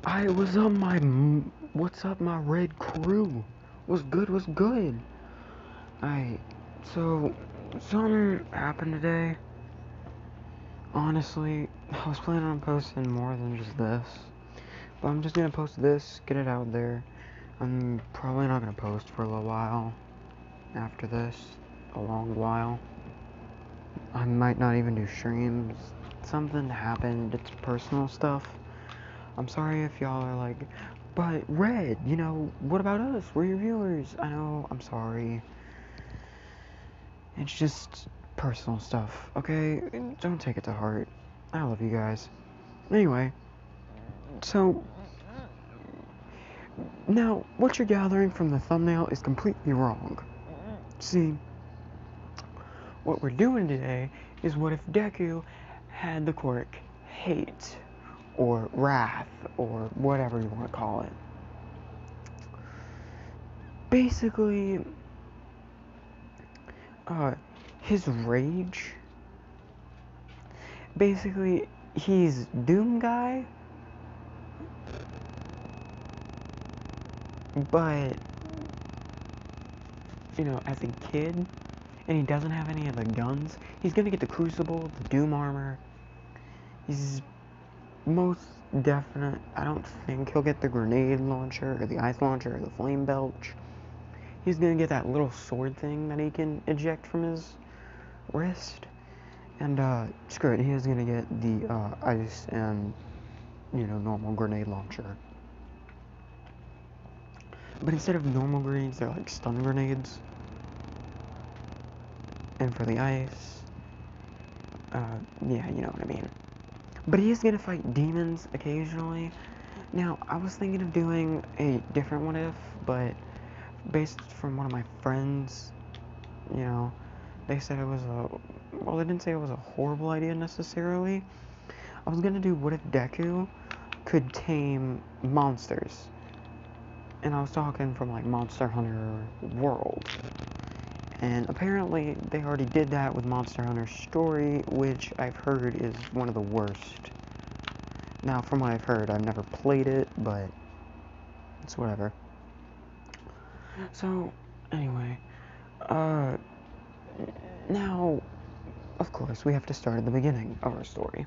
I was up what's up my red crew? What's good, what's good? Alright, so, something happened today. Honestly, I was planning on posting more than just this. But I'm just gonna post this, get it out there. I'm probably not gonna post for a little while after this. A long while. I might not even do streams. Something happened, it's personal stuff. I'm sorry if y'all are like, but Red, what about us? We're your viewers. I know, I'm sorry. It's just personal stuff, okay? Don't take it to heart. I love you guys. Anyway, so, now, what you're gathering from the thumbnail is completely wrong. See, what we're doing today is what if Deku had the quirk hate, or wrath, or whatever you want to call it. Basically, his rage, basically, he's Doom Guy, but, as a kid, and he doesn't have any of the guns, he's gonna get the Crucible, the Doom Armor. He's most definite. I don't think he'll get the grenade launcher, or the ice launcher, or the flame belch. He's gonna get that little sword thing that he can eject from his wrist. And, screw it, he is gonna get the, ice and, normal grenade launcher. But instead of normal grenades, they're like stun grenades. And for the ice, yeah, you know what I mean. But he is gonna fight demons occasionally. Now, I was thinking of doing a different what if, but based from one of my friends, they said it was well, they didn't say it was a horrible idea necessarily. I was gonna do what if Deku could tame monsters. And I was talking from, like, Monster Hunter World. And apparently they already did that with Monster Hunter Story, which I've heard is one of the worst. Now, from what I've heard, I've never played it, but it's whatever. So, anyway, now, of course, we have to start at the beginning of our story.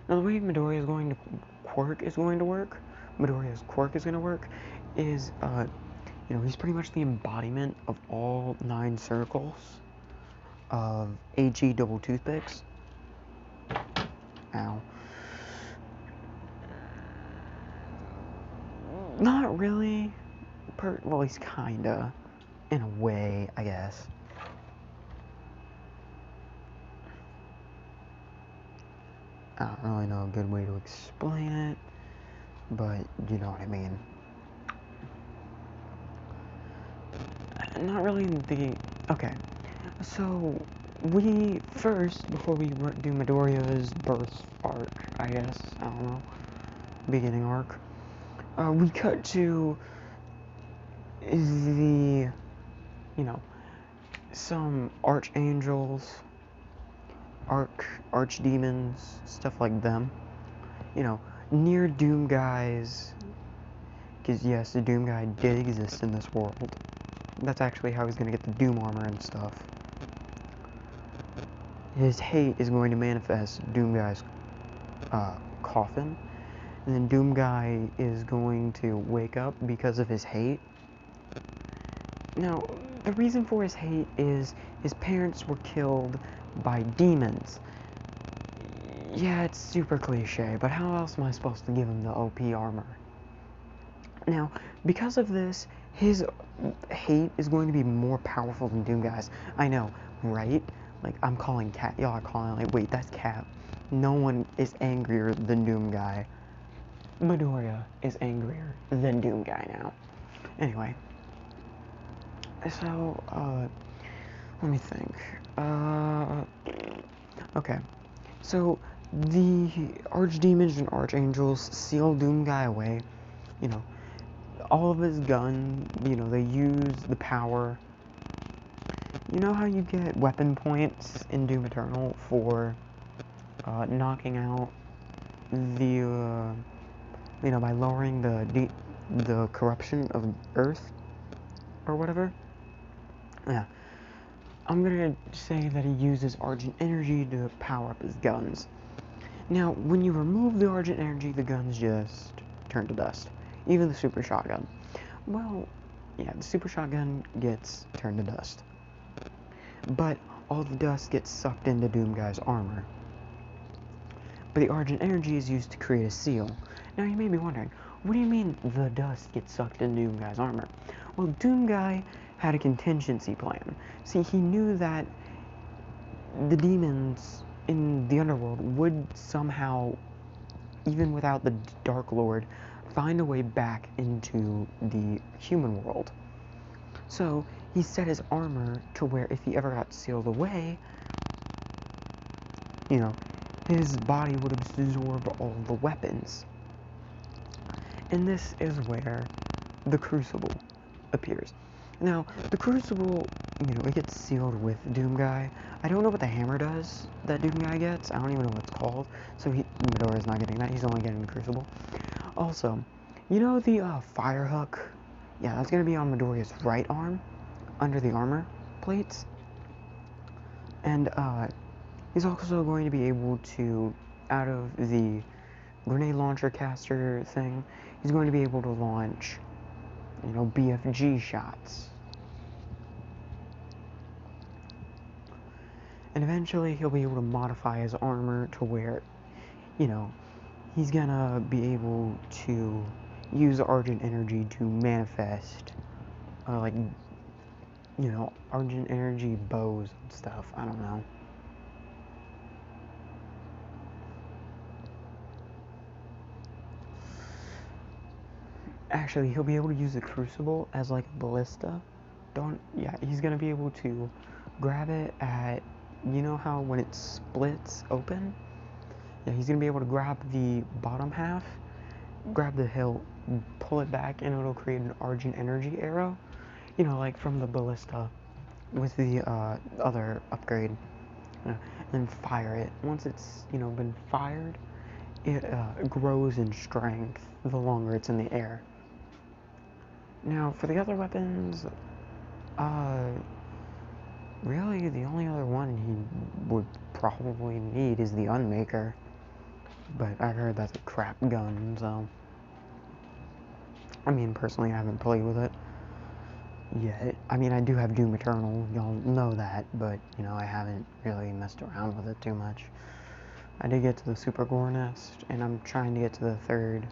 Now, the way Midoriya's quirk is going to work is, he's pretty much the embodiment of all 9 circles of HE double toothpicks. Ow. Not really. Well, he's kinda. In a way, I guess. I don't really know a good way to explain it, but you know what I mean. Not really okay, so we first, before we do Midoriya's birth arc, I guess, I don't know, beginning arc, we cut to the, some archangels, archdemons, stuff like them, near Doom Guys, because yes, the Doom Guy did exist in this world. That's actually how he's gonna get the Doom armor and stuff. His hate is going to manifest Doom Guy's coffin, and then Doom Guy is going to wake up because of his hate. Now, the reason for his hate is his parents were killed by demons. Yeah, it's super cliche, but how else am I supposed to give him the OP armor? Now, because of this, his hate is going to be more powerful than Doom Guy's. I know, right? Like, I'm calling Cat. Y'all are calling, like, wait, that's Cap. No one is angrier than Doom Guy. Midoriya is angrier than Doom Guy now. Anyway. So, let me think. Okay. So, the archdemons and archangels seal Doom Guy away. All of his gun, they use the power. You know how you get weapon points in Doom Eternal for knocking out the by lowering the corruption of Earth or whatever. Yeah, I'm gonna say that he uses Argent energy to power up his guns. Now, when you remove the Argent energy, the guns just turn to dust. Even the super shotgun. Well, yeah, the super shotgun gets turned to dust. But all the dust gets sucked into Doomguy's armor. But the Argent energy is used to create a seal. Now you may be wondering, what do you mean the dust gets sucked into Doomguy's armor? Well, Doomguy had a contingency plan. See, he knew that the demons in the underworld would somehow, even without the Dark Lord, find a way back into the human world. So he set his armor to where if he ever got sealed away, his body would absorb all the weapons. And this is where the Crucible appears. Now, the Crucible, it gets sealed with Doomguy. I don't know what the hammer does that Doomguy gets. I don't even know what it's called. So Midoriya's not getting that. He's only getting the Crucible. Also, the fire hook? Yeah, that's going to be on Midoriya's right arm, under the armor plates. And, he's also going to be able to, out of the grenade launcher caster thing, he's going to be able to launch, BFG shots. And eventually he'll be able to modify his armor to where, he's gonna be able to use Argent energy to manifest, Argent energy bows and stuff. I don't know. Actually, he'll be able to use the Crucible as like a ballista. He's gonna be able to grab it at, how when it splits open? Yeah, he's gonna be able to grab the bottom half, grab the hilt, pull it back, and it'll create an Argent energy arrow. Like from the ballista with the other upgrade. And fire it. Once it's, been fired, it grows in strength the longer it's in the air. Now, for the other weapons, really the only other one he would probably need is the Unmaker. But I heard that's a crap gun, so... I mean, personally, I haven't played with it yet. I mean, I do have Doom Eternal, y'all know that, but, I haven't really messed around with it too much. I did get to the Super Gore Nest, and I'm trying to get to the third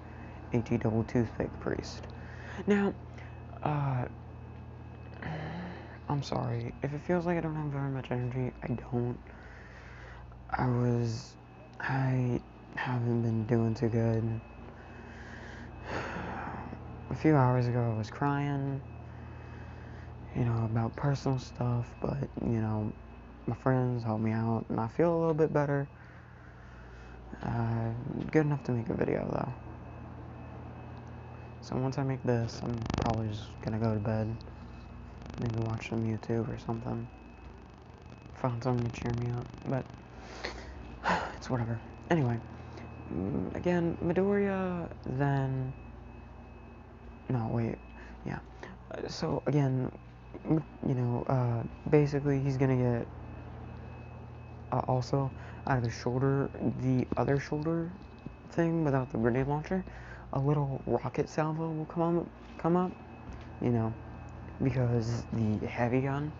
AT Double Toothpick Priest. Now, I'm sorry. If it feels like I don't have very much energy, I don't. I haven't been doing too good. A few hours ago I was crying, about personal stuff, but, my friends helped me out, and I feel a little bit better. Good enough to make a video, though. So once I make this, I'm probably just gonna go to bed. Maybe watch some YouTube or something. Find something to cheer me up, but it's whatever. Anyway, again, Midoriya, then... No, wait, yeah. So, again, basically he's gonna get, also, out of his shoulder, the other shoulder thing without the grenade launcher, a little rocket salvo will come up, because the heavy gun.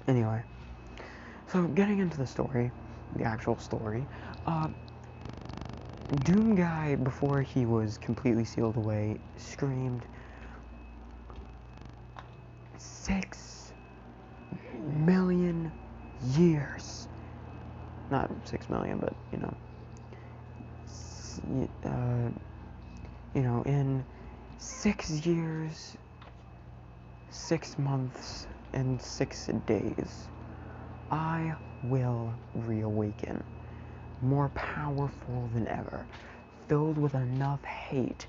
Anyway, so getting into the story, the actual story, Doomguy, before he was completely sealed away, screamed 6 million years. Not 6 million, but, in 6 years, 6 months, and 6 days, I will reawaken, more powerful than ever, filled with enough hate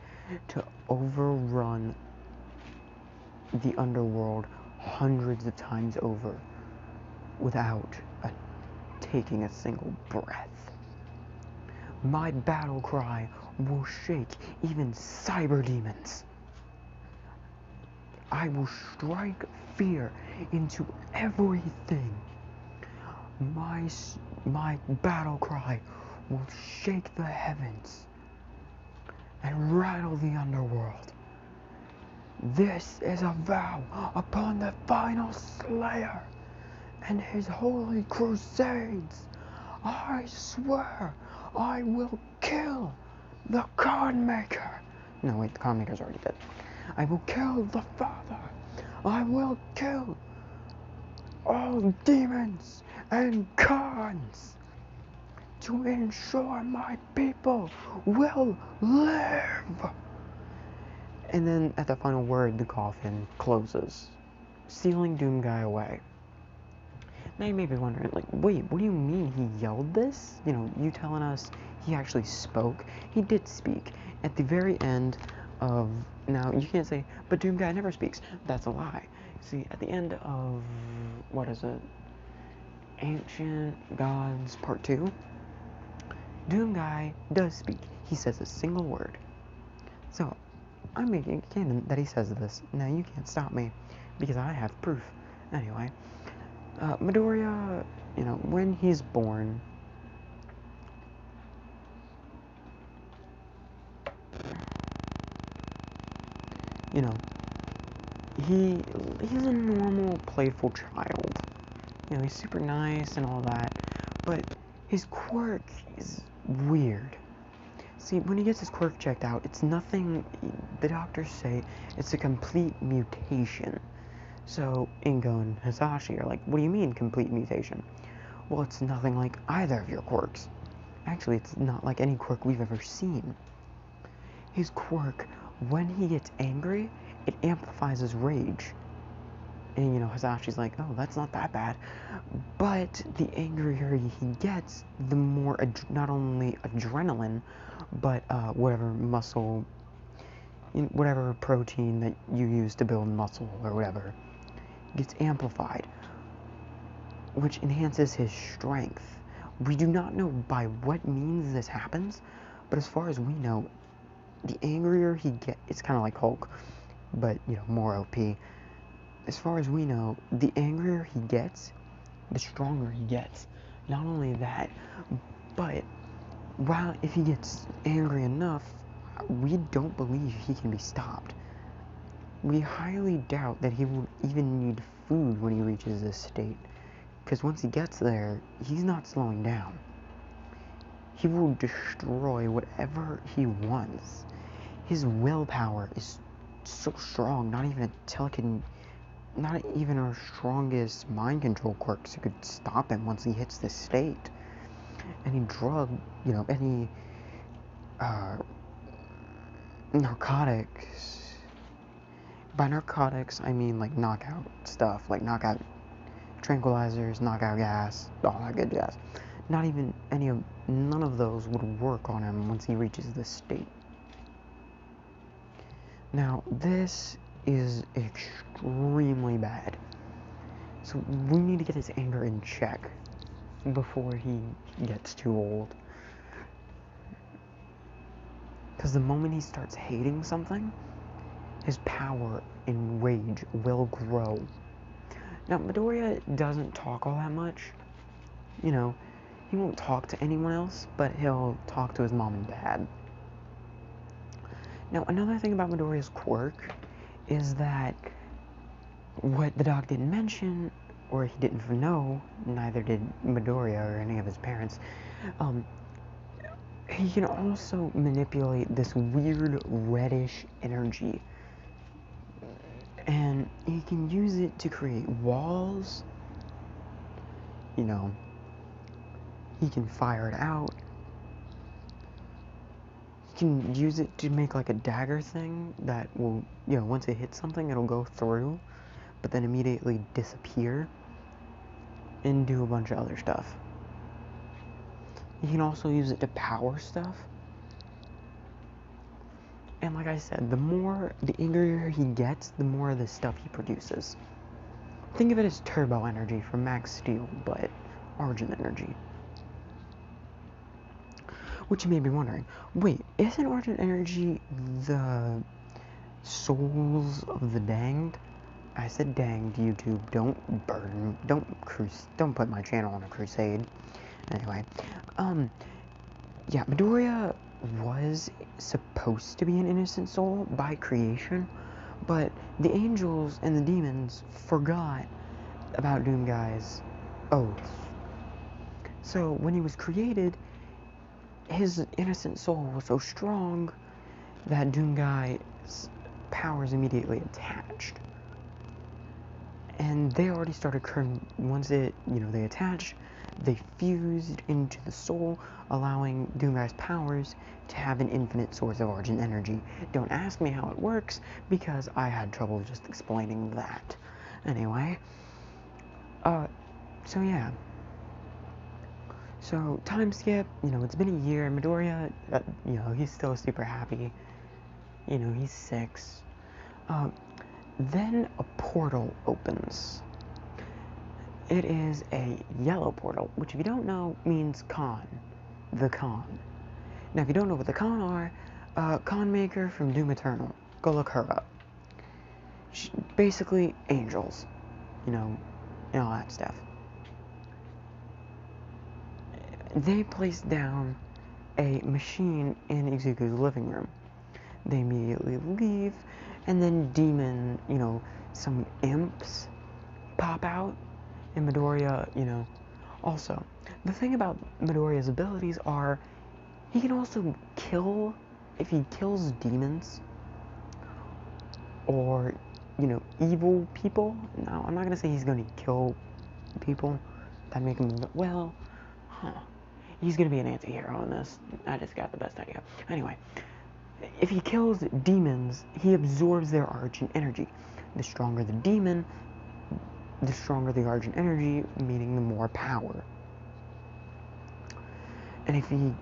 to overrun the underworld hundreds of times over. without taking a single breath. My battle cry will shake even cyber demons. I will strike fear into everything. My battle cry will shake the heavens and rattle the underworld. This is a vow upon the final Slayer and his holy crusades. I swear I will kill the Card Maker. No, wait, the Card Maker's already dead. I will kill the Father. I will kill all demons and cards to ensure my people will live. And then at the final word, the coffin closes, sealing Doomguy away. Now you may be wondering, like, wait, what do you mean he yelled this? You know, you telling us he actually spoke? He did speak. At the very end of, now you can't say, but Doomguy never speaks. That's a lie. See, at the end of, what is it? Ancient Gods Part 2, Doomguy does speak. He says a single word. So, I'm making it canon that he says this. Now you can't stop me, because I have proof. Anyway, Midoriya, you know, when he's born, you know, he's a normal, playful child. You know, he's super nice and all that, but his quirk is weird. See, when he gets his quirk checked out, it's nothing, the doctors say it's a complete mutation. So, Ingo and Hisashi are like, what do you mean, complete mutation? Well, it's nothing like either of your quirks. Actually, it's not like any quirk we've ever seen. His quirk, when he gets angry, it amplifies his rage. And, you know, Hisashi's like, oh, that's not that bad. But the angrier he gets, the more, not only adrenaline, but whatever muscle, whatever protein that you use to build muscle or whatever, gets amplified, which enhances his strength. We do not know by what means this happens, but as far as we know, the angrier he gets, it's kind of like Hulk, but, you know, more OP. As far as we know, the angrier he gets, the stronger he gets. Not only that, but while if he gets angry enough, we don't believe he can be stopped. We highly doubt that he will even need food when he reaches this state, because once he gets there, he's not slowing down. He will destroy whatever he wants. His willpower is so strong, not even our strongest mind control quirks could stop him once he hits this state. Any drug, you know, any narcotics. By narcotics, I mean like knockout stuff, like knockout tranquilizers, knockout gas, all that good gas. None of those would work on him once he reaches this state. Now, this is extremely bad. So we need to get his anger in check before he gets too old. Because the moment he starts hating something, his power and rage will grow. Now, Midoriya doesn't talk all that much. You know, he won't talk to anyone else, but he'll talk to his mom and dad. Now, another thing about Midoriya's quirk is that what the dog didn't mention, or he didn't know, neither did Midoriya or any of his parents, he can also manipulate this weird reddish energy. And he can use it to create walls. You know, he can fire it out. He can use it to make like a dagger thing that will, you know, once it hits something, it'll go through, but then immediately disappear and do a bunch of other stuff. You can also use it to power stuff. And like I said, the angrier he gets, the more of this stuff he produces. Think of it as turbo energy from Max Steel, but Origin energy. Which you may be wondering, wait, isn't Origin energy the souls of the danged? I said danged, YouTube. Don't burn. Don't put my channel on a crusade. Anyway, yeah, Midoriya was supposed to be an innocent soul by creation, but the angels and the demons forgot about Doomguy's oath. So when he was created, his innocent soul was so strong that Doomguy's powers immediately attached. And they already started once they attached, they fused into the soul, allowing Doomguy's powers to have an infinite source of Origin energy. Don't ask me how it works, because I had trouble just explaining that. Anyway, so yeah. So, time skip, it's been a year, Midoriya, he's still super happy. He's 6. Then a portal opens. It is a yellow portal, which if you don't know, means Khan. The Khan. Now, if you don't know what the Khan are, Khan Maker from Doom Eternal. Go look her up. Basically, angels. And all that stuff. They placed down a machine in Izuku's living room. They immediately leave, and then some imps pop out, and Midoriya, also. The thing about Midoriya's abilities are, he can also kill, if he kills demons, or, evil people. Now, I'm not going to say he's going to kill people that make him, he's going to be an anti-hero in this. I just got the best idea. Anyway, if he kills demons, he absorbs their Origin energy. The stronger the demon, the stronger the Origin energy, meaning the more power. And if he,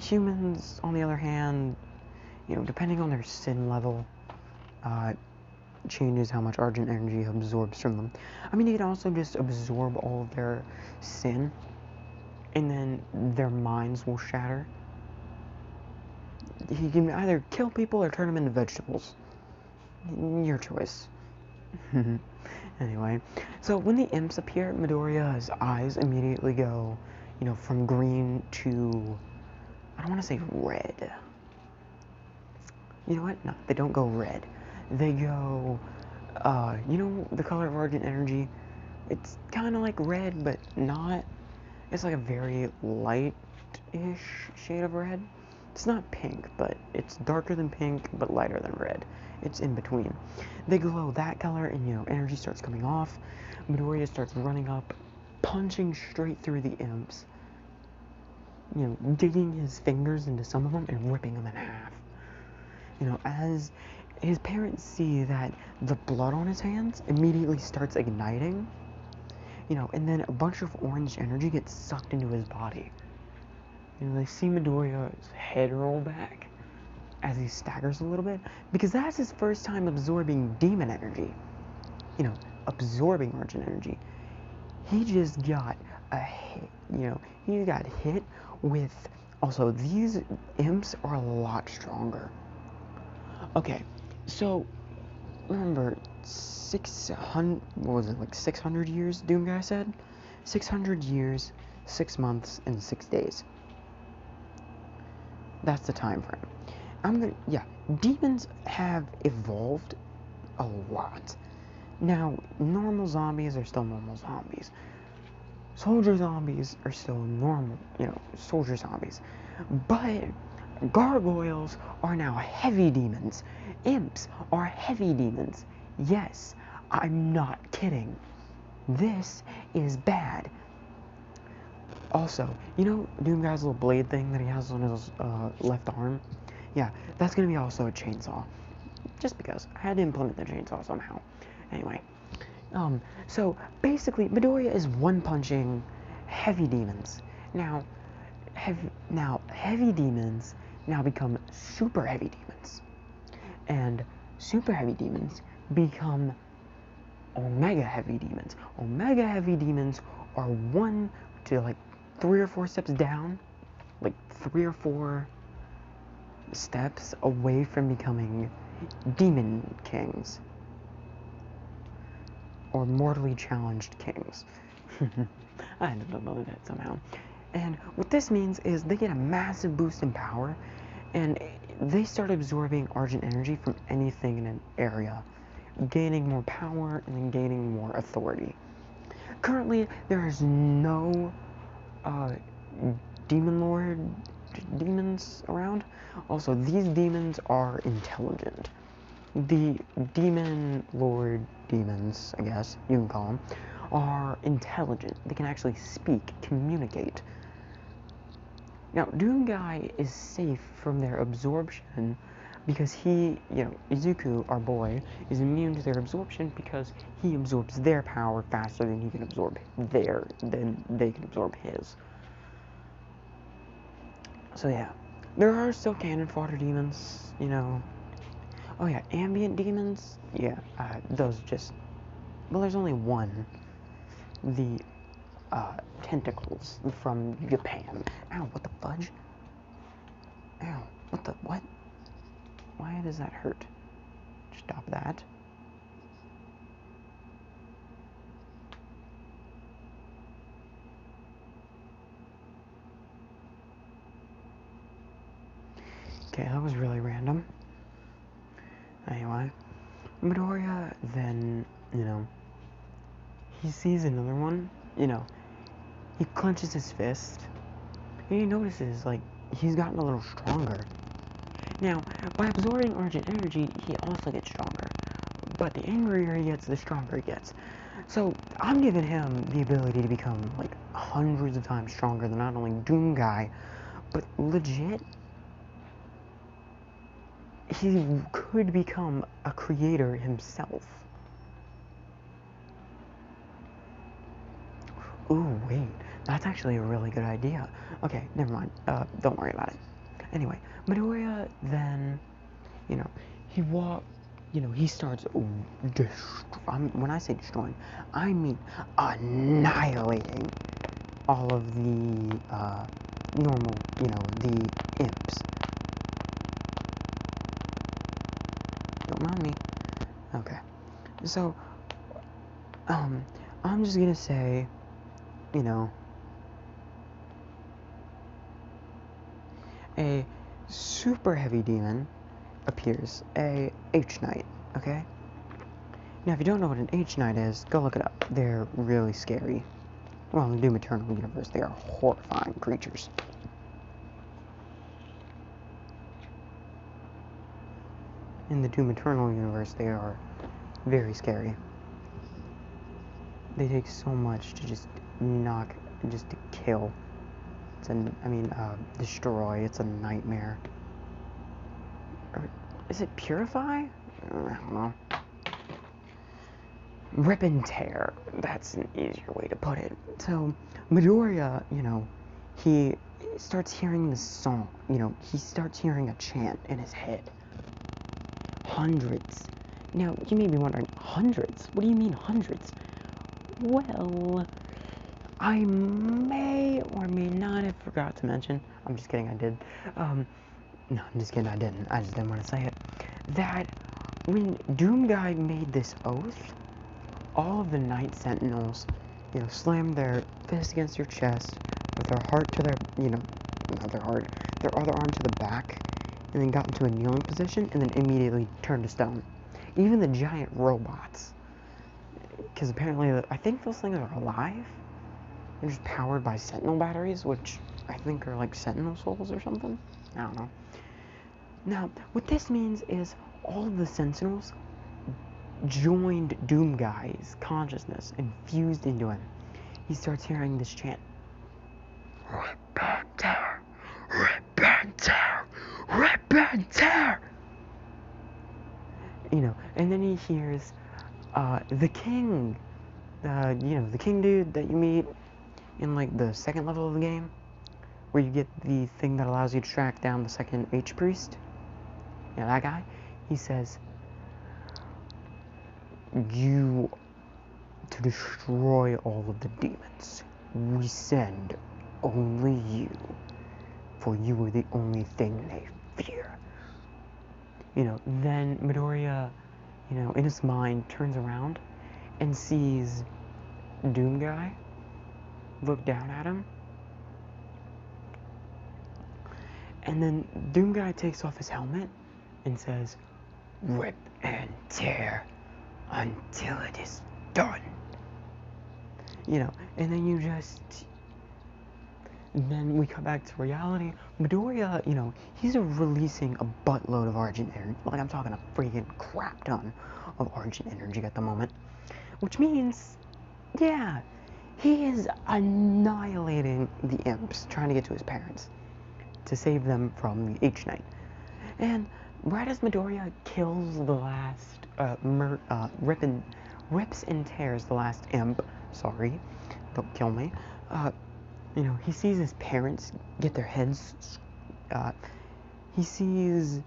humans, on the other hand, depending on their sin level, changes how much Origin energy absorbs from them. I mean, he can also just absorb all of their sin, and then their minds will shatter. He can either kill people or turn them into vegetables. Your choice. Anyway, so when the imps appear, Midoriya's eyes immediately go, from green to, I don't want to say red. You know what? No, they don't go red. They go, the color of Origin energy? It's kind of like red, but not. It's like a very light-ish shade of red. It's not pink, but it's darker than pink, but lighter than red. It's in between. They glow that color, and, energy starts coming off. Midoriya starts running up, punching straight through the imps. Digging his fingers into some of them and ripping them in half. As his parents see that the blood on his hands immediately starts igniting, and then a bunch of orange energy gets sucked into his body. They see Midoriya's head roll back as he staggers a little bit, because that's his first time absorbing demon energy. Absorbing Origin energy. He just got a hit, he got hit with, also, these imps are a lot stronger. Okay, so, remember, 600 years, Doomguy said? 600 years, 6 months, and 6 days. That's the time frame. Demons have evolved a lot. Now, normal zombies are still normal zombies. Soldier zombies are still normal, soldier zombies. But gargoyles are now heavy demons. Imps are heavy demons. Yes, I'm not kidding. This is bad. Also, Doomguy's little blade thing that he has on his left arm? Yeah, that's going to be also a chainsaw. Just because. I had to implement the chainsaw somehow. Anyway. So, basically, Midoriya is one-punching heavy demons. Now, heavy demons now become super heavy demons. And super heavy demons become Omega Heavy Demons. Omega Heavy Demons are 1 to like 3 or 4 steps down, like 3 or 4 steps away from becoming Demon Kings. Or Mortally Challenged Kings. I ended up knowing that somehow. And what this means is they get a massive boost in power, and they start absorbing Argent energy from anything in an area, gaining more power and then gaining more authority. Currently, there is no Demon Lord demons around. Also, these demons are intelligent. The Demon Lord demons, I guess you can call them, are intelligent. They can actually speak, communicate. Now, Doomguy is safe from their absorption because he, Izuku, our boy, is immune to their absorption because he absorbs their power faster than he can absorb than they can absorb his. So yeah, there are still cannon fodder demons, Oh yeah, ambient demons, yeah, those just, well, there's only one. The tentacles from Japan. Ow, what the fudge? Ow, what? Why does that hurt? Stop that. Okay, that was really random. Anyway, Midoriya then, he sees another one, he clenches his fist, and he notices, he's gotten a little stronger. Now, by absorbing Argent energy, he also gets stronger. But the angrier he gets, the stronger he gets. So, I'm giving him the ability to become, hundreds of times stronger than not only Doomguy, but legit, he could become a creator himself. Ooh, wait, that's actually a really good idea. Okay, never mind, don't worry about it. Anyway, Midoriya then, he starts, when I say destroying, I mean annihilating all of the, normal, the imps. Don't mind me. Okay. So, I'm just gonna say, a super heavy demon appears, a H-Knight, okay? Now, if you don't know what an H-Knight is, go look it up. They're really scary. Well, in the Doom Eternal universe, they are horrifying creatures. In the Doom Eternal universe, they are very scary. They take so much to just just to kill. Destroy. It's a nightmare. Or, is it purify? I don't know. Rip and tear. That's an easier way to put it. So, Midoriya, he starts hearing this song. He starts hearing a chant in his head. Hundreds. Now, you may be wondering, hundreds? What do you mean hundreds? Well, I may or may not have forgot to mention, I'm just kidding, I did, no, I'm just kidding, I didn't want to say it, that when Doomguy made this oath, all of the Night Sentinels, slammed their fist against their chest, with their heart to their, not their heart, their other arm to the back, and then got into a kneeling position, and then immediately turned to stone. Even the giant robots, because apparently, I think those things are alive. They're just powered by Sentinel batteries, which I think are like Sentinel souls or something. I don't know. Now, what this means is all of the Sentinels joined Doomguy's consciousness and fused into him. He starts hearing this chant. Rip and tear! Rip and tear! Rip and tear! And then he hears the king, the king dude that you meet in, the second level of the game, where you get the thing that allows you to track down the second H-Priest. Yeah, that guy. He says, you to destroy all of the demons. We send only you, for you are the only thing they fear. Then Midoriya, in his mind, turns around and sees Doom Guy look down at him. And then Doom Guy takes off his helmet and says, "Rip and tear until it is done." And then we come back to reality. Midoriya, he's releasing a buttload of Argent energy. Like, I'm talking a freaking crap ton of Argent energy at the moment. Which means, yeah, he is annihilating the imps, trying to get to his parents to save them from the H-Knight. And right as Midoriya kills the last, rips and tears the last imp, sorry, don't kill me, he sees his parents get their heads, he sees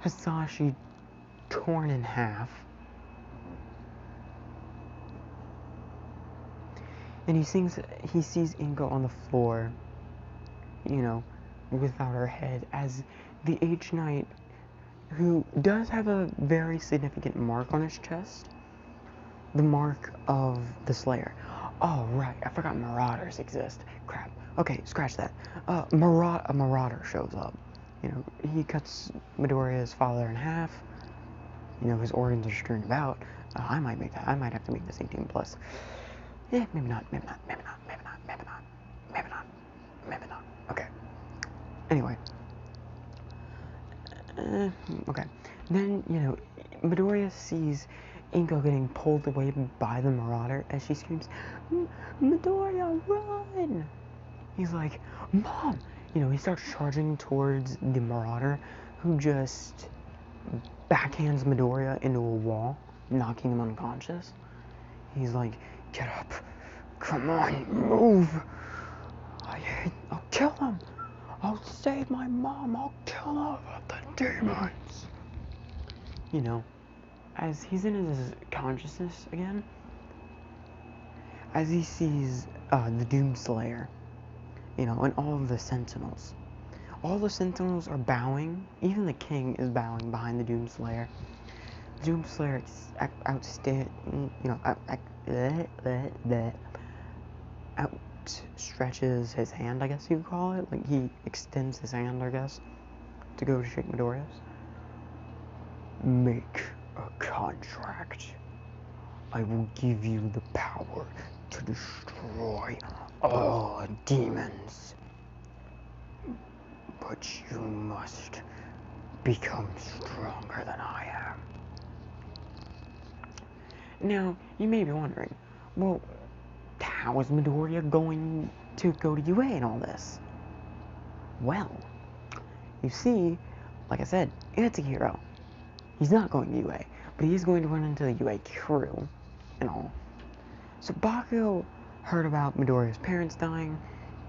Hisashi torn in half, and he sees Inko on the floor, without her head, as the H-Knight, who does have a very significant mark on his chest, the mark of the Slayer. Oh, right, I forgot Marauders exist. Crap. Okay, scratch that. A Marauder shows up. He cuts Midoriya's father in half. His organs are strewn about. I might have to make this 18 plus. Maybe not. Okay. Anyway. Okay. Then, Midoriya sees Inko getting pulled away by the Marauder as she screams, "Midoriya, run!" He's like, "Mom!" He starts charging towards the Marauder, who just backhands Midoriya into a wall, knocking him unconscious. He's like, "Get up! Come on, move! I'll kill him! I'll save my mom! I'll kill all of the demons!" As he's in his consciousness again, as he sees the Doomslayer, and all of the Sentinels. All the Sentinels are bowing. Even the King is bowing behind the Doomslayer. Doomslayer outstretches his hand, I guess you could call it. Like, he extends his hand, I guess, to go to shake Midoriya's. "Make a contract. I will give you the power to destroy all demons. But you must become stronger than I am." Now, you may be wondering, well, how is Midoriya going to go to UA and all this? Well, you see, like I said, it's a hero. He's not going to UA, but he is going to run into the UA crew and all. So Bakugo heard about Midoriya's parents dying.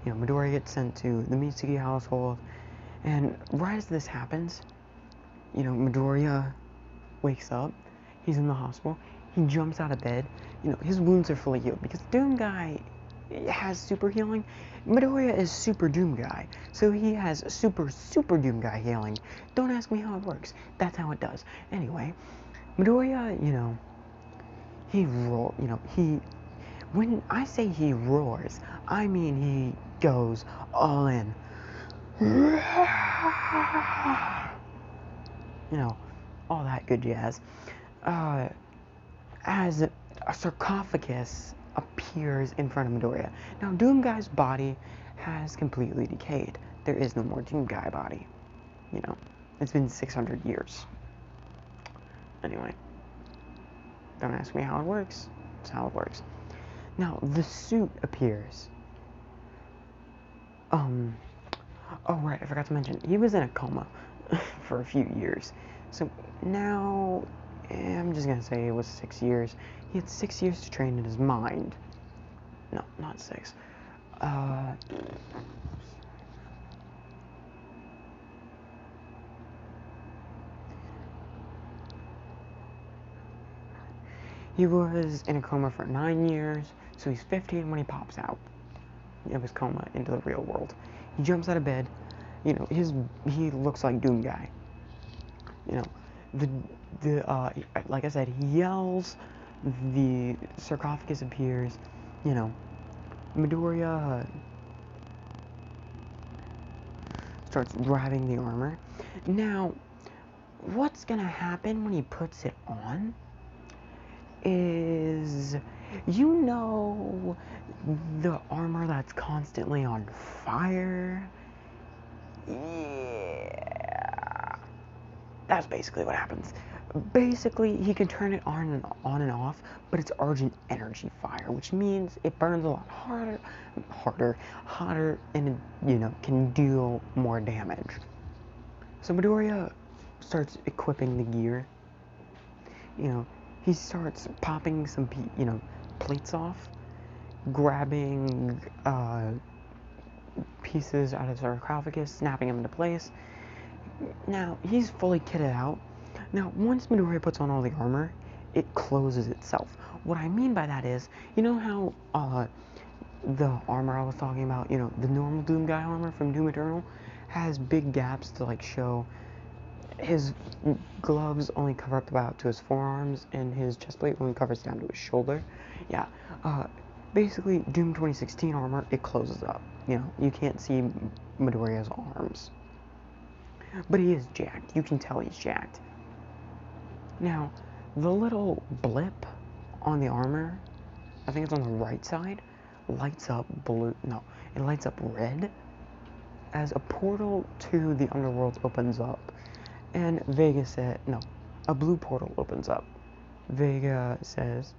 Midoriya gets sent to the Mitsuki household, and right as this happens, Midoriya wakes up. He's in the hospital. He jumps out of bed. His wounds are fully healed because Doom Guy has super healing. Midoriya is super Doom Guy, so he has super Doom Guy healing. Don't ask me how it works. That's how it does. Anyway, Midoriya, he when I say he roars, I mean he goes all in. All that good jazz. As a sarcophagus appears in front of Midoriya. Now, Doom Guy's body has completely decayed. There is no more Doom Guy body. It's been 600 years. Anyway, don't ask me how it works. It's how it works. Now, the suit appears. Oh right, I forgot to mention, he was in a coma for a few years. So now, I'm just gonna say it was 6 years. He had 6 years to train in his mind. No, not 6. He was in a coma for 9 years, so he's 15 when he pops out of his coma into the real world. He jumps out of bed. You know, he looks like Doom Guy. You know, like I said, he yells. The sarcophagus appears. You know, Midoriya starts grabbing the armor. Now, what's gonna happen when he puts it on is, you know, the armor that's constantly on fire? Yeah, that's basically what happens. Basically, he can turn it on and off, but it's Argent energy fire, which means it burns a lot hotter, and it, you know, can deal more damage. So Midoriya starts equipping the gear. You know, he starts popping some, plates off, grabbing pieces out of the sarcophagus, snapping them into place. Now, he's fully kitted out. Now, once Midoriya puts on all the armor, it closes itself. What I mean by that is, you know how the armor I was talking about, you know, the normal Doom Guy armor from Doom Eternal has big gaps to, like, show his gloves only cover up about to his forearms, and his chest plate only covers down to his shoulder. Yeah, basically, Doom 2016 armor, it closes up. You know, you can't see Midoriya's arms. But he is jacked. You can tell he's jacked. Now, the little blip on the armor, I think it's on the right side, lights up blue. No, it lights up red as a portal to the underworld opens up. And Vega said, no, a blue portal opens up. Vega says,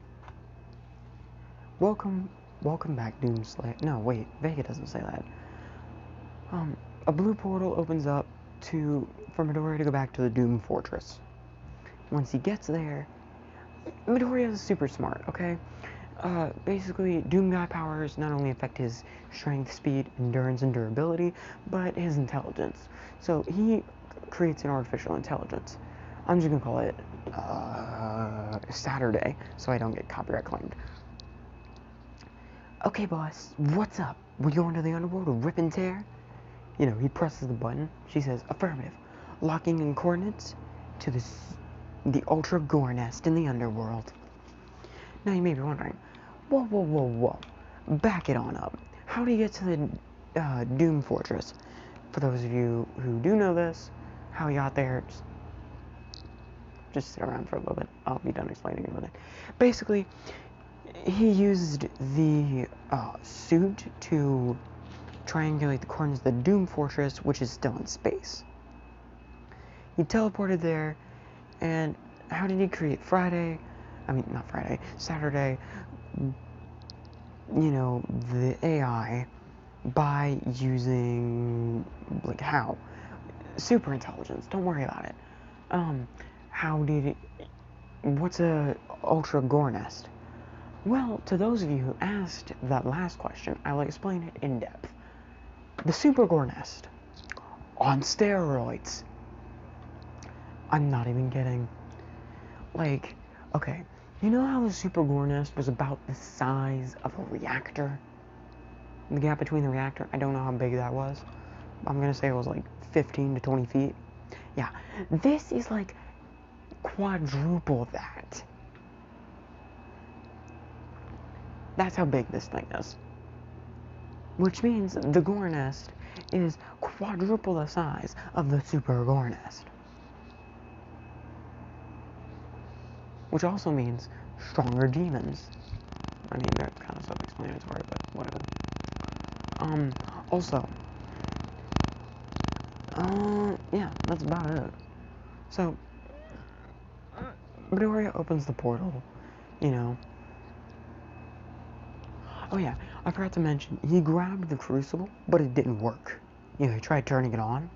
welcome back, Doomslayer. No, wait, Vega doesn't say that. A blue portal opens up for Midoriya to go back to the Doom Fortress. Once he gets there, Midoriya is super smart, okay? Basically, Doom Guy powers not only affect his strength, speed, endurance, and durability, but his intelligence. So he creates an artificial intelligence. I'm just gonna call it Saturday, so I don't get copyright claimed. Okay, boss, what's up? We going to the underworld to rip and tear? You know, he presses the button. She says, affirmative. Locking in coordinates to the Ultra Gore Nest in the underworld. Now you may be wondering, whoa. Back it on up. How do you get to the Doom Fortress? For those of you who do know this, how he got there, just sit around for a little bit. I'll be done explaining in a minute. Basically, he used the suit to triangulate the coordinates of the Doom Fortress, which is still in space. He teleported there, and how did he create Saturday, you know, the AI, by using, like, how? Super intelligence, don't worry about it. What's a Ultra Gore Nest? Well, to those of you who asked that last question, I'll explain it in depth. The Super Gore Nest, on steroids. I'm not even kidding. Like, okay, you know how the Super Gore Nest was about the size of a reactor? The gap between the reactor, I don't know how big that was. I'm gonna say it was like 15 to 20 feet. Yeah, this is like quadruple that. That's how big this thing is. Which means the Gore Nest is quadruple the size of the Super Gore Nest. Which also means stronger demons. I mean, that's kind of self-explanatory, but whatever. Also, yeah, that's about it. So, Midoriya opens the portal, you know. Oh yeah, I forgot to mention, he grabbed the crucible, but it didn't work. You know, he tried turning it on,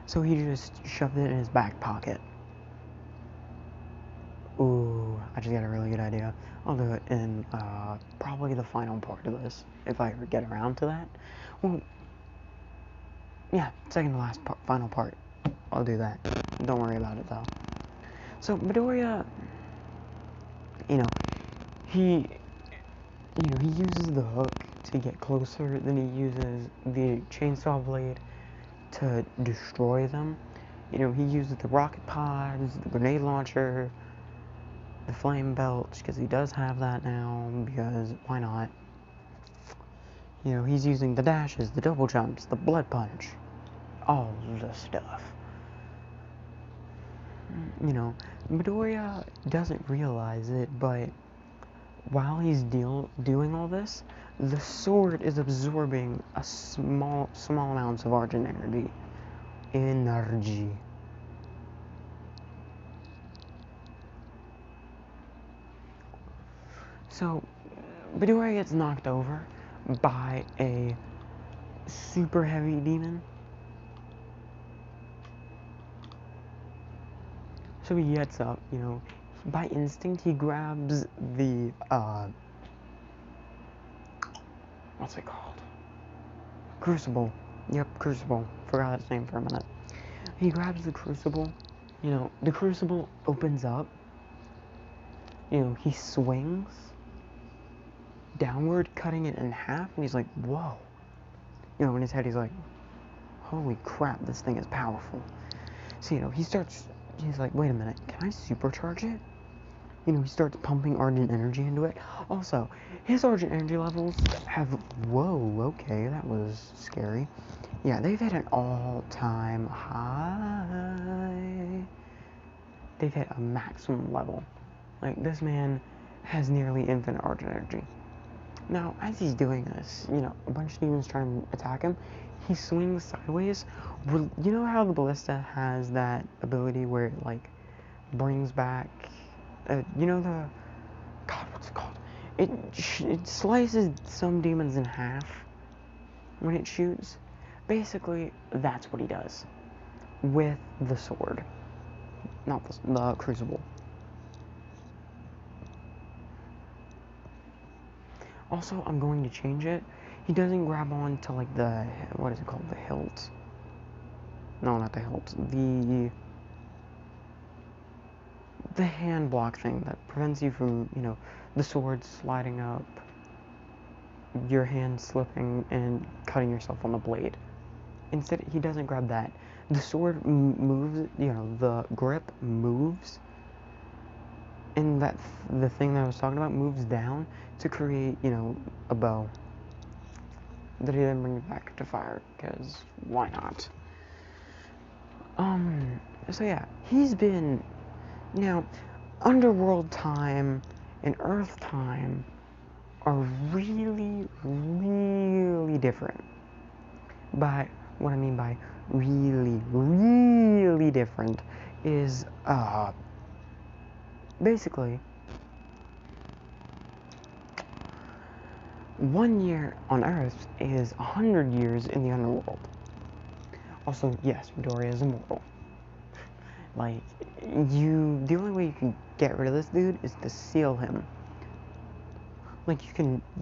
so he just shoved it in his back pocket. Ooh, I just got a really good idea. I'll do it in, probably the final part of this, if I ever get around to that. Well, yeah, second to last final part. I I'll do that. Don't worry about it, though. So, Midoriya you know, he, he uses the hook to get closer, then he uses the chainsaw blade to destroy them. He uses the rocket pods, the grenade launcher, the flame belch, because he does have that now, because why not? He's using the dashes, the double jumps, the blood punch, all the stuff. Midoriya doesn't realize it, but while he's doing all this, the sword is absorbing a small amounts of Argent energy. So, Midoriya gets knocked over by a super heavy demon. So he gets up, by instinct he grabs the, what's it called? Crucible. Yep, Crucible. Forgot its name for a minute. He grabs the Crucible, the Crucible opens up, he swings downward, cutting it in half, and he's like, whoa. In his head he's like, holy crap, this thing is powerful. So, he's like, wait a minute, can I supercharge it? He starts pumping Argent energy into it. Also, his Argent energy levels have, whoa, okay, that was scary. Yeah, they've hit an all-time high. They've hit a maximum level. Like, this man has nearly infinite Argent energy. Now, as he's doing this, a bunch of demons trying to attack him, he swings sideways. You know how the ballista has that ability where it, like, brings back, God, what's it called? It slices some demons in half when it shoots. Basically, that's what he does with the sword, not the Crucible. Also, I'm going to change it. He doesn't grab on to, like, the, what is it called? The hilt. No, not the hilt. The hand block thing that prevents you from, the sword sliding up, your hand slipping, and cutting yourself on the blade. Instead, he doesn't grab that. The sword moves, the grip moves, and the thing that I was talking about moves down to create, a bow that he then brings back to fire, because why not? So yeah, he's been, Underworld time and Earth time are really, really different. But what I mean by really, really different is, basically, 1 year on Earth is 100 years in the Underworld. Also, yes, Midoriya is immortal. Like, the only way you can get rid of this dude is to seal him. Like,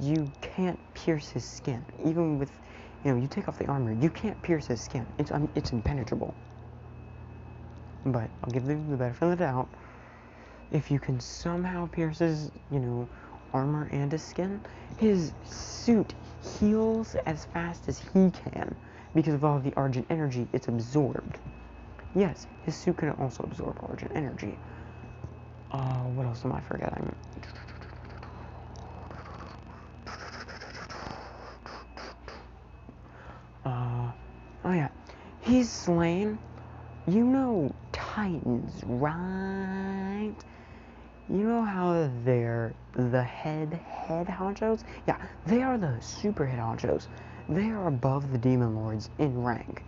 you can't pierce his skin. Even with, you take off the armor, you can't pierce his skin. It's impenetrable. But I'll give you the benefit of the doubt. If you can somehow pierce his, armor and his skin, his suit heals as fast as he can because of all the Argent energy it's absorbed. Yes, his suit can also absorb Argent energy. What else am I forgetting? Oh yeah, he's slain, Titans, right? You know how they're the head honchos? Yeah, they are the super head honchos. They are above the Demon Lords in rank.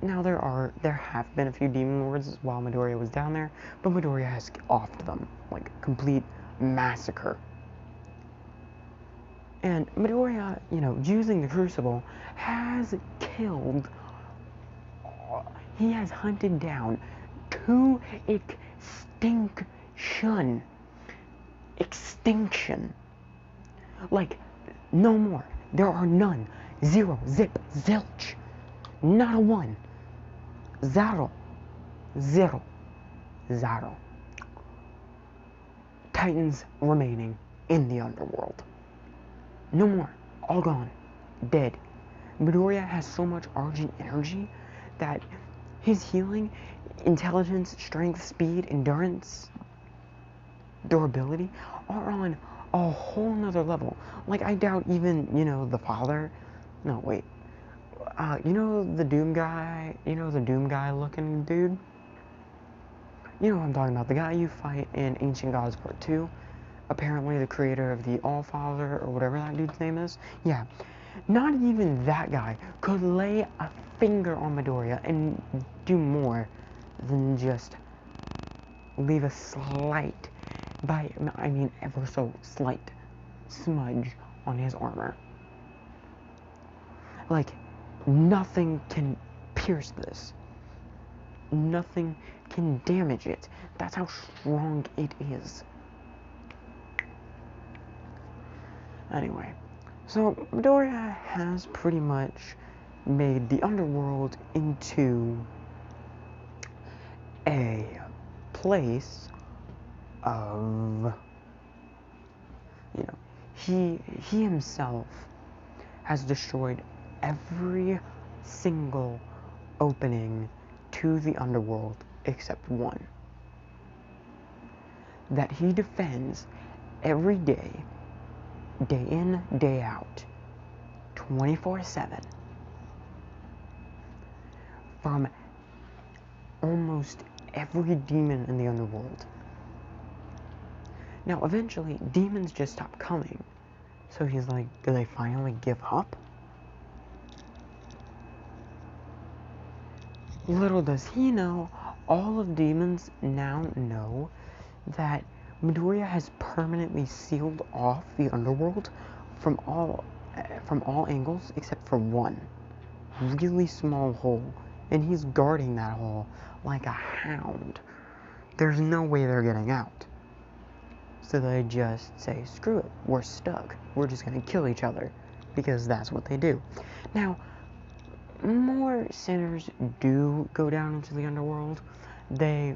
Now, there have been a few Demon Lords while Midoriya was down there, but Midoriya has offed them, like, complete massacre. And Midoriya, using the Crucible, has killed, he has hunted down 2 extinction. Like, no more. There are none. 0, zip, zilch. Not a 1. 0. 0. 0. Titans remaining in the underworld. No more. All gone. Dead. Midoriya has so much Argent energy that his healing, intelligence, strength, speed, endurance, durability are on a whole nother level. Like, I doubt even, the father. No, wait. The Doom guy? The Doom guy looking dude? You know what I'm talking about. The guy you fight in Ancient Gods Part 2. Apparently the creator of the All-Father, or whatever that dude's name is. Yeah. Not even that guy could lay a finger on Midoriya and do more than just leave a slight, ever so slight smudge on his armor. Like, nothing can pierce this. Nothing can damage it. That's how strong it is. Anyway, so Midoriya has pretty much made the underworld into a place of, he himself has destroyed every single opening to the underworld except one that he defends every day, day in, day out, 24/7, from almost every demon in the underworld. Now, eventually, demons just stop coming. So he's like, do they finally give up? Little does he know, all of demons now know that Midoriya has permanently sealed off the underworld from all angles except for one really small hole, and he's guarding that hole like a hound. There's no way they're getting out. So they just say, screw it, we're stuck. We're just gonna kill each other, because that's what they do. Now, more sinners do go down into the underworld. They,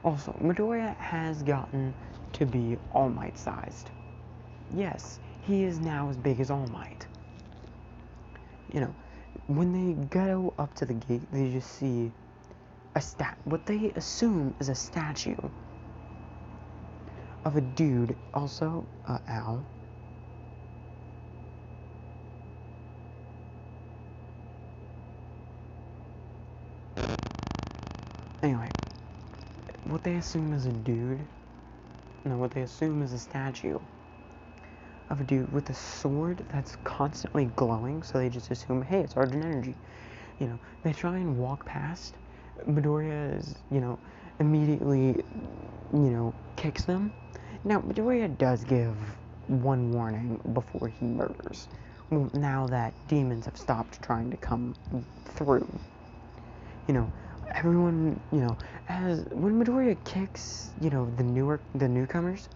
also, Midoriya has gotten to be All Might sized. Yes, he is now as big as All Might. When they go up to the gate, they just see what they assume is a statue of a dude, also, Al. Anyway, what they assume is a dude, what they assume is a statue of a dude with a sword that's constantly glowing, so they just assume, hey, it's Argent energy. They try and walk past. Midoriya is, immediately, kicks them. Now, Midoriya does give one warning before he murders. Well, now that demons have stopped trying to come through. Everyone, as when Midoriya kicks, the newcomers,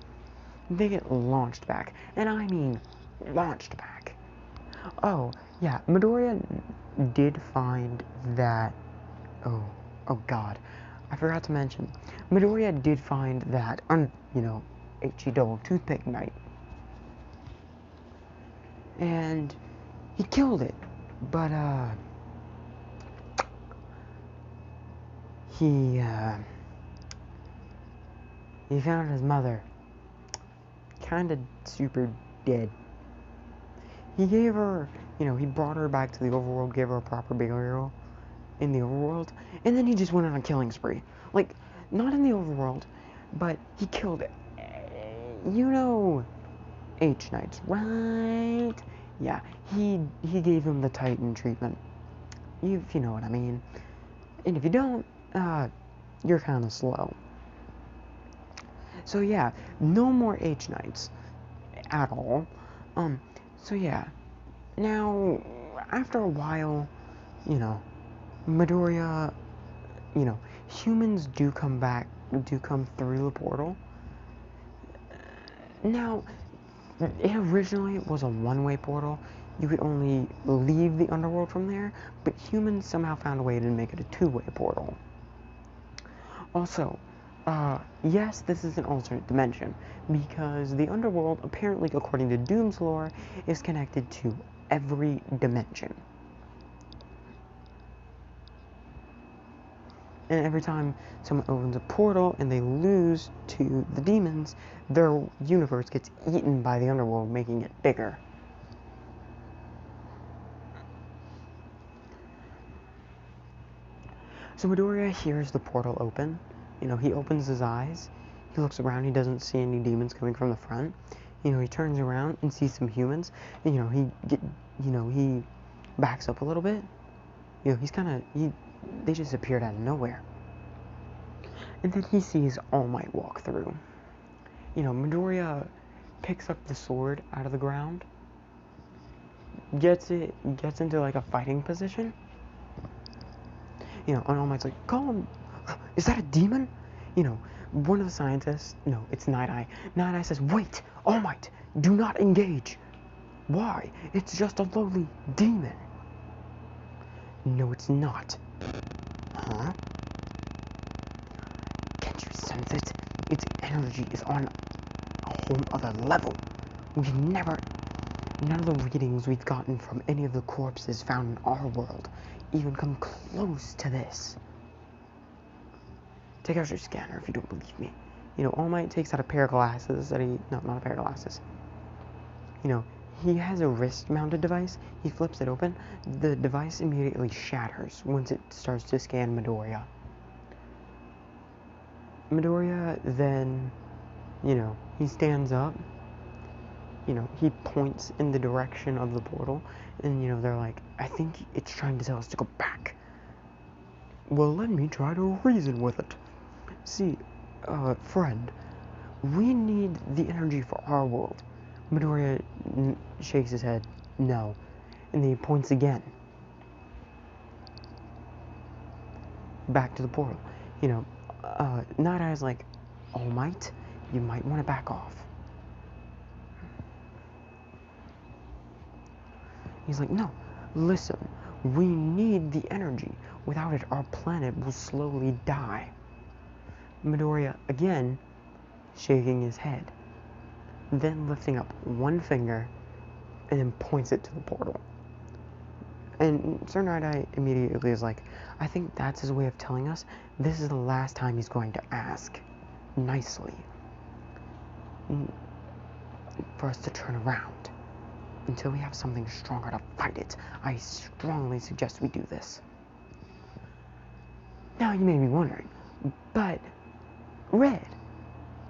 they get launched back. And I mean, launched back. Oh, yeah, Midoriya did find that, oh god, I forgot to mention, Midoriya did find that, HE double toothpick knight. And he killed it, but, he found his mother kinda super dead. He gave her, he brought her back to the overworld, gave her a proper burial in the overworld, and then he just went on a killing spree. Like, not in the overworld, but he killed it. H-Knights, right? Yeah, he gave him the Titan treatment. If you know what I mean. And if you don't, you're kind of slow. So yeah, no more H-Knights at all. So yeah. Now, after a while, Midoriya, humans do come through the portal. Now, it originally was a one-way portal. You could only leave the underworld from there, but humans somehow found a way to make it a two-way portal. Also, Yes, this is an alternate dimension, because the underworld, apparently according to Doom's lore, is connected to every dimension. And every time someone opens a portal and they lose to the demons, their universe gets eaten by the underworld, making it bigger. So Midoriya hears the portal open. He opens his eyes. He looks around. He doesn't see any demons coming from the front. He turns around and sees some humans. And, he backs up a little bit. They just appeared out of nowhere. And then he sees All Might walk through. Midoriya picks up the sword out of the ground, gets into like a fighting position. And All Might's like, call him. Is that a demon? One of the scientists, no, it's Night Eye. Night Eye says, wait, All Might, do not engage. Why? It's just a lowly demon. No, it's not. Huh? Can't you sense it? Its energy is on a whole other level. None of the readings we've gotten from any of the corpses found in our world even come close to this. Take out your scanner if you don't believe me. All Might takes out a pair of glasses not a pair of glasses. He has a wrist-mounted device. He flips it open. The device immediately shatters once it starts to scan Midoriya. Midoriya then, he stands up. He points in the direction of the portal, and, they're like, I think it's trying to tell us to go back. Well, let me try to reason with it. See, friend, we need the energy for our world. Midoriya shakes his head, no, and then he points again. Back to the portal. Night Eye's like, All Might, you might want to back off. He's like, no, listen, we need the energy. Without it, our planet will slowly die. Midoriya, again, shaking his head, then lifting up one finger, and then points it to the portal. And Sir Night Eye immediately is like, I think that's his way of telling us this is the last time he's going to ask nicely for us to turn around. Until we have something stronger to fight it, I strongly suggest we do this. Now you may be wondering, but Red,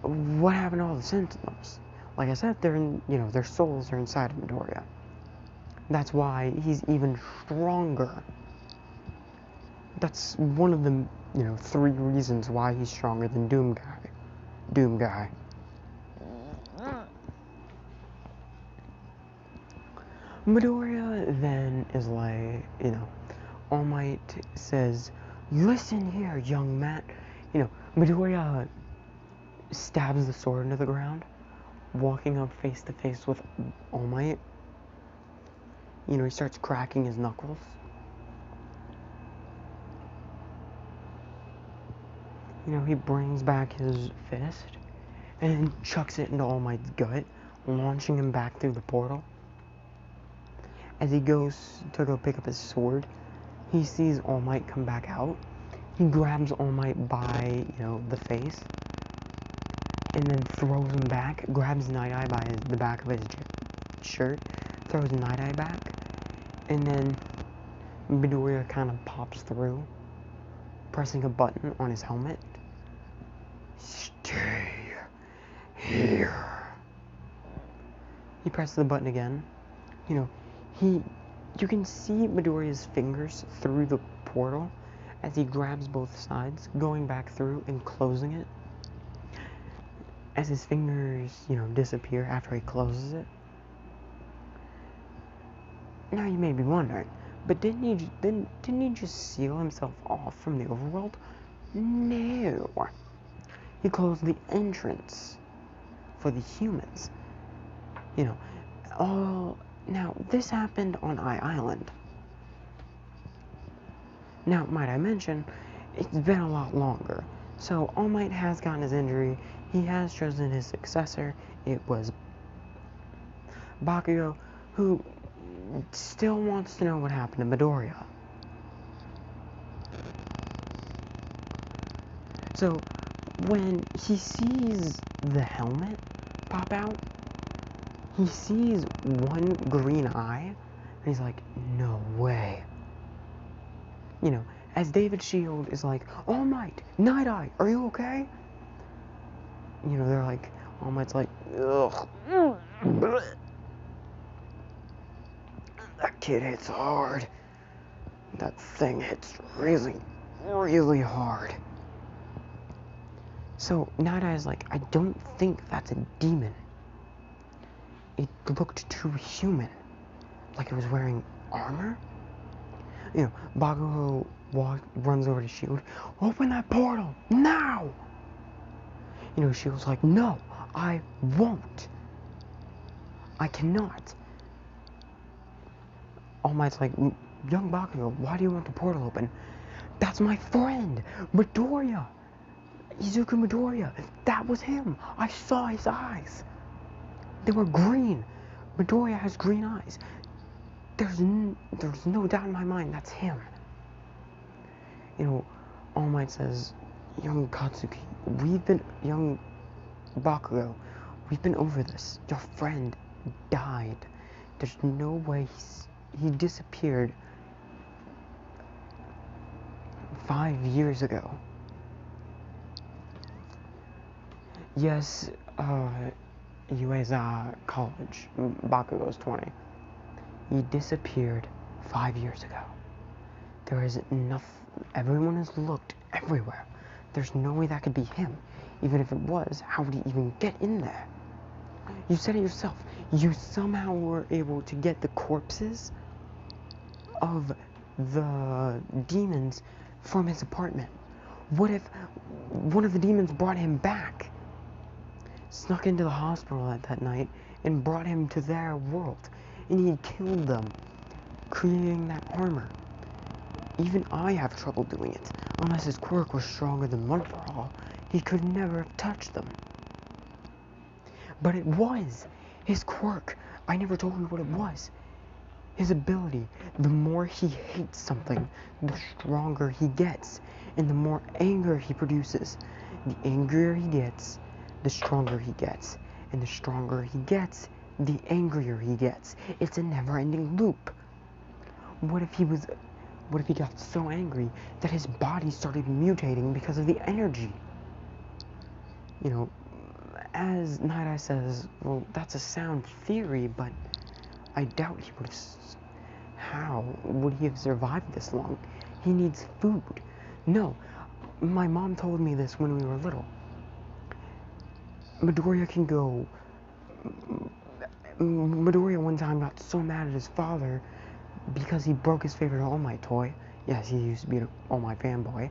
what happened to all the Sentinels? Like I said, their souls are inside of Midoriya. That's why he's even stronger. That's one of the, 3 reasons why he's stronger than Doom Guy. Midoriya then is like, All Might says, listen here, young man. Midoriya stabs the sword into the ground, walking up face to face with All Might. He starts cracking his knuckles. He brings back his fist and chucks it into All Might's gut, launching him back through the portal. As he goes to go pick up his sword, he sees All Might come back out. He grabs All Might by, the face, and then throws him back, grabs Night Eye by the back of his shirt, throws Night Eye back, and then Midoriya kind of pops through, pressing a button on his helmet. Stay here. He presses the button again. You can see Midoriya's fingers through the portal as he grabs both sides, going back through and closing it. As his fingers, disappear after he closes it. Now you may be wondering, but didn't he just seal himself off from the overworld? No. He closed the entrance for the humans. Now, this happened on Island. Now, might I mention, it's been a lot longer. So All Might has gotten his injury. He has chosen his successor. It was Bakugo, who still wants to know what happened to Midoriya. So when he sees the helmet pop out, he sees one green eye, and he's like, no way. You know, as David Shield is like, All Might, Night Eye, are you okay? You know, they're like, All Might's like, ugh. That kid hits hard. That thing hits really, really hard. So Night Eye's like, I don't think that's a demon. It looked too human. Like it was wearing armor. You know, Bakugo runs over to Shield. Open that portal, now! You know, Shield's like, no, I won't. I cannot. All Might's like, young Bakugo, why do you want the portal open? That's my friend, Midoriya. Izuku Midoriya. That was him. I saw his eyes. They were green. Midoriya has green eyes. There's no doubt in my mind that's him. You know, All Might says, young Katsuki, young Bakugo, we've been over this. Your friend died. There's no way he disappeared 5 years ago. Yes, UA's college. Bakugo's 20. He disappeared 5 years ago. There is enough. Everyone has looked everywhere. There's no way that could be him. Even if it was, how would he even get in there? You said it yourself. You somehow were able to get the corpses of the demons from his apartment. What if one of the demons brought him back? Snuck into the hospital that night and brought him to their world, and he killed them, creating that armor. Even I have trouble doing it. Unless his quirk was stronger than One For All, he could never have touched them. But it was his quirk. I never told you what it was. His ability. The more he hates something, the stronger he gets, and the more anger he produces. The angrier he gets, the stronger he gets, and the stronger he gets, the angrier he gets. It's a never-ending loop. What if he got so angry that his body started mutating because of the energy? You know, as Night Eye says, well, that's a sound theory, but I doubt he would have. How would he have survived this long? He needs food. No, my mom told me this when we were little. Midoriya one time got so mad at his father because he broke his favorite All Might toy. Yes, he used to be an All Might fanboy.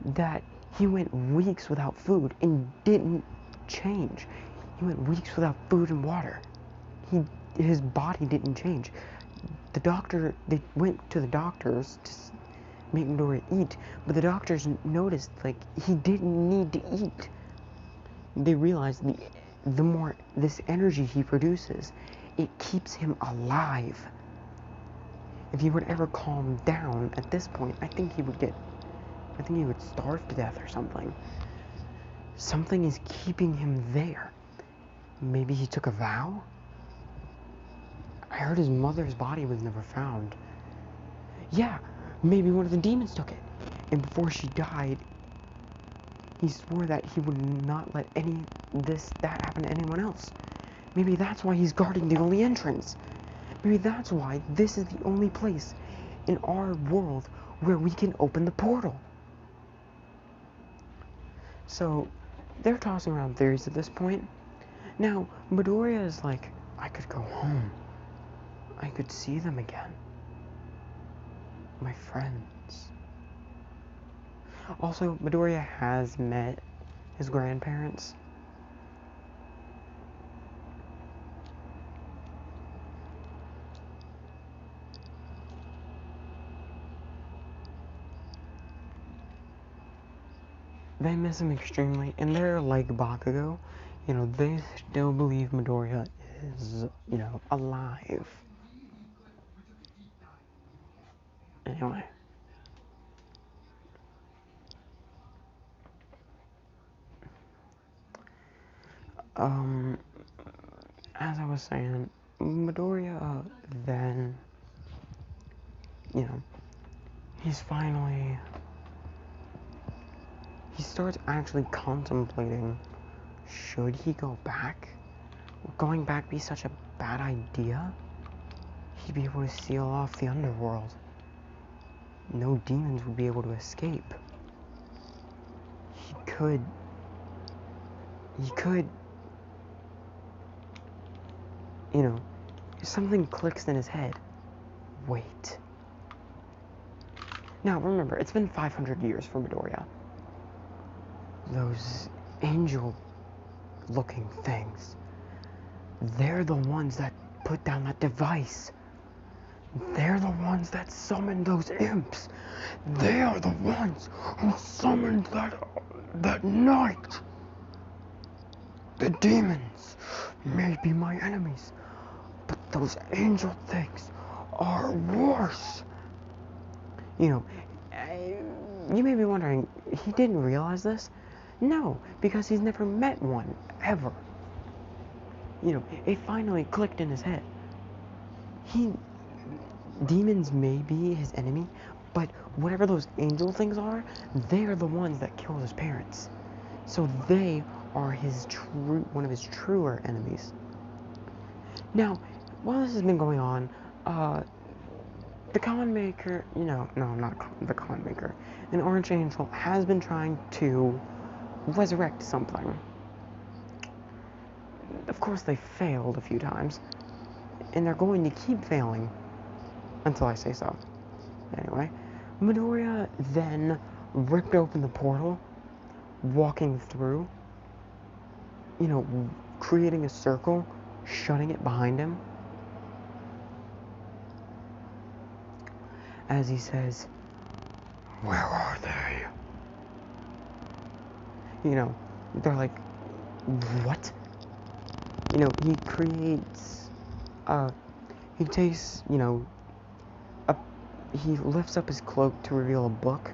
That he went weeks without food and didn't change. He went weeks without food and water. His body didn't change. They went to the doctors to make Midoriya eat, but the doctors noticed, like, he didn't need to eat. They realized the more this energy he produces, it keeps him alive. If he would ever calm down at this point, I think he would starve to death or something. Something is keeping him there. Maybe he took a vow? I heard his mother's body was never found. Yeah, maybe one of the demons took it. And before she died, he swore that he would not let that happen to anyone else. Maybe that's why he's guarding the only entrance. Maybe that's why this is the only place in our world where we can open the portal. So, they're tossing around theories at this point. Now, Midoriya is like, I could go home. I could see them again. My friends. Also, Midoriya has met his grandparents. they miss him extremely, and they're like Bakugo. They still believe Midoriya is, alive. Anyway. Um, as I was saying, Midoriya then, you know, he's finally, he starts actually contemplating, should he go back? Would going back be such a bad idea? He'd be able to seal off the underworld. No demons would be able to escape. He could, something clicks in his head. Wait. Now, remember, it's been 500 years for Midoriya. Those angel-looking things, they're the ones that put down that device. They're the ones that summoned those imps. They are the ones who summoned that night. The demons may be my enemies, but those angel things are worse. You may be wondering, he didn't realize this? No, because he's never met one, ever. It finally clicked in his head. Demons may be his enemy, but whatever those angel things are, they're the ones that killed his parents. So they are one of his truer enemies. Now, while this has been going on, the con maker, no, not the con maker, an orange angel has been trying to resurrect something. Of course, they failed a few times, and they're going to keep failing until I say so. Anyway, Midoriya then ripped open the portal, walking through, creating a circle, shutting it behind him. As he says, "Where are they?" They're like, "What?" He creates, he takes, he lifts up his cloak to reveal a book.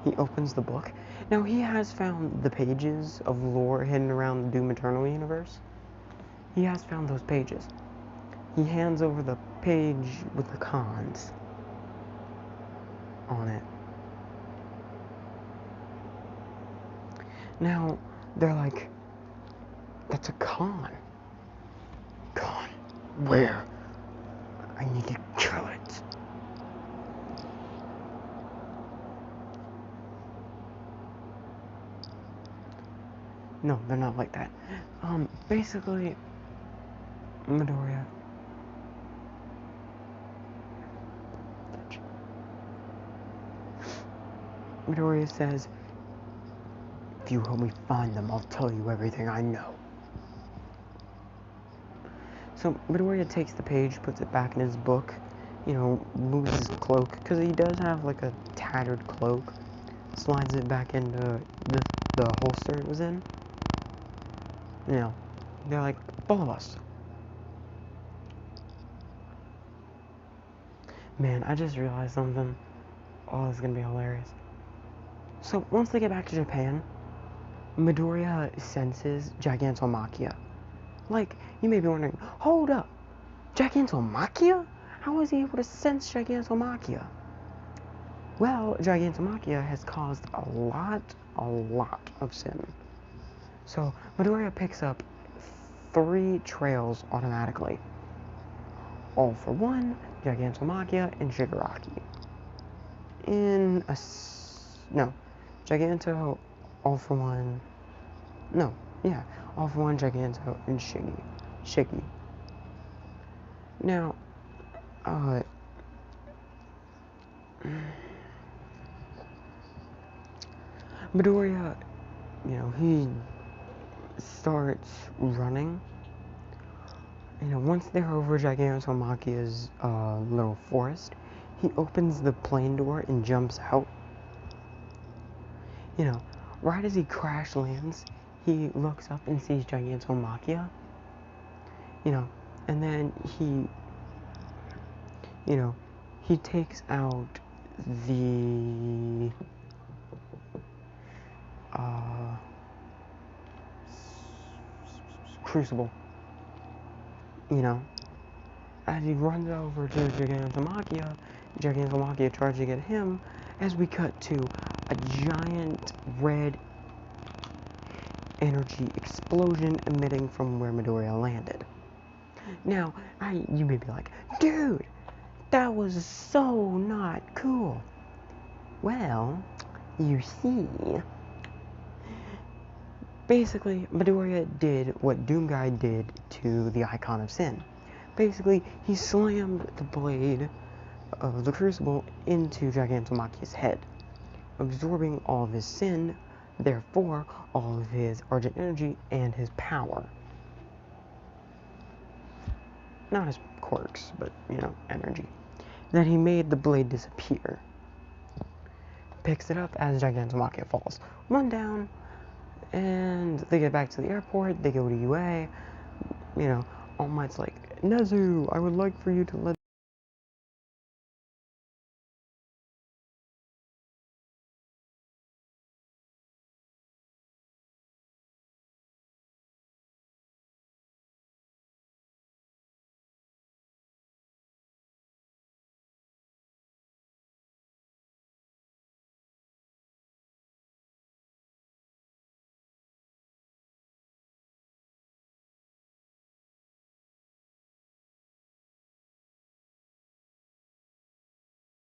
He opens the book. Now, he has found the pages of lore hidden around the Doom Eternal universe. He has found those pages. He hands over the page with the cons on it. Now, they're like, "That's a con." Con? Where? I need to kill it. No, they're not like that. Basically, Midoriya says, "If you help me find them, I'll tell you everything I know." So Midoriya takes the page, puts it back in his book, moves his cloak, because he does have like a tattered cloak, slides it back into the holster it was in. They're like, "Follow us." Man, I just realized something. Oh, this is gonna be hilarious. So once they get back to Japan, Midoriya senses Gigantomachia. Like, you may be wondering, hold up, Gigantomachia? How is he able to sense Gigantomachia? Well, Gigantomachia has caused a lot of sin. So Midoriya picks up 3 trails automatically. All for One, Gigantomachia, and Shigaraki. Giganto, All for One, All for One, Giganto, and Shiggy. Now, Midoriya, he starts running. Once they're over Gigantomachia's little forest, he opens the plane door and jumps out. right as he crash lands, he looks up and sees Gigantomachia, and then he takes out the crucible, as he runs over to Gigantomachia charging at him, as we cut to a giant red energy explosion emitting from where Midoriya landed. Now, you may be like, dude, that was so not cool. Well, you see, basically, Midoriya did what Doomguy did to the Icon of Sin. Basically, he slammed the blade of the Crucible into Gigantomachia's head, absorbing all of his sin, therefore all of his Argent energy and his power. Not his quirks, but, energy. Then he made the blade disappear. Picks it up as Gigantomachia falls. One down, and they get back to the airport, they go to UA, All Might's like, Nezu, I would like for you to let